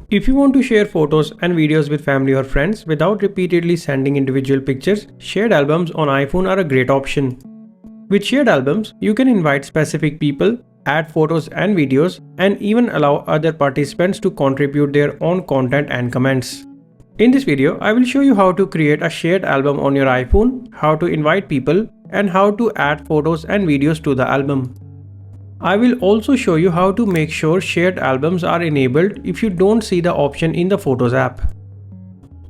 If you want to share photos and videos with family or friends without repeatedly sending individual pictures, shared albums on iPhone are a great option. With shared albums, you can invite specific people, add photos and videos, and even allow other participants to contribute their own content and comments. In this video, I will show you how to create a shared album on your iPhone, how to invite people, and how to add photos and videos to the album. I will also show you how to make sure shared albums are enabled if you don't see the option in the Photos app.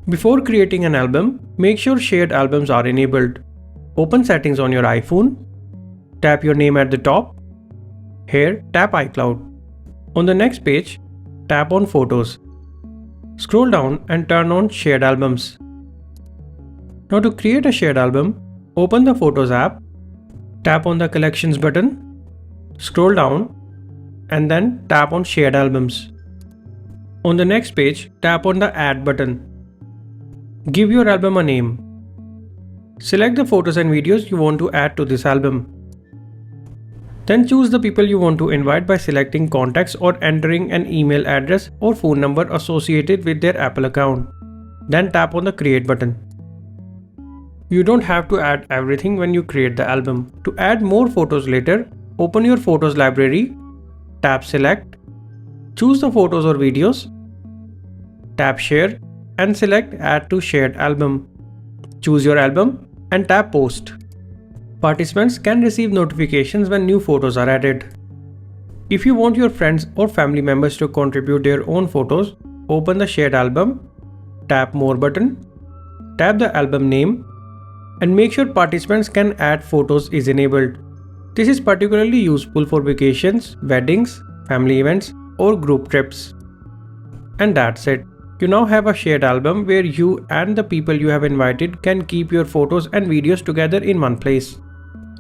Before creating an album, make sure shared albums are enabled. Open Settings on your iPhone. Tap your name at the top. Here, tap iCloud. On the next page, tap on Photos. Scroll down and turn on Shared Albums. Now to create a shared album, open the Photos app. Tap on the Collections button. Scroll down and then tap on Shared Albums. On the next page, tap on the Add button. Give your album a name. Select the photos and videos you want to add to this album. Then choose the people you want to invite by selecting contacts or entering an email address or phone number associated with their Apple account. Then tap on the Create button. You don't have to add everything when you create the album. To add more photos later, open your Photos library, tap Select, choose the photos or videos, tap Share and select Add to Shared Album. Choose your album and tap Post. Participants can receive notifications when new photos are added. If you want your friends or family members to contribute their own photos, open the Shared Album, tap More button, tap the album name, and make sure participants can add photos is enabled. This is particularly useful for vacations, weddings, family events, or group trips. And that's it. You now have a shared album where you and the people you have invited can keep your photos and videos together in one place.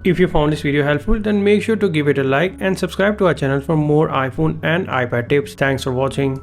If you found this video helpful, then make sure to give it a like and subscribe to our channel for more iPhone and iPad tips. Thanks for watching.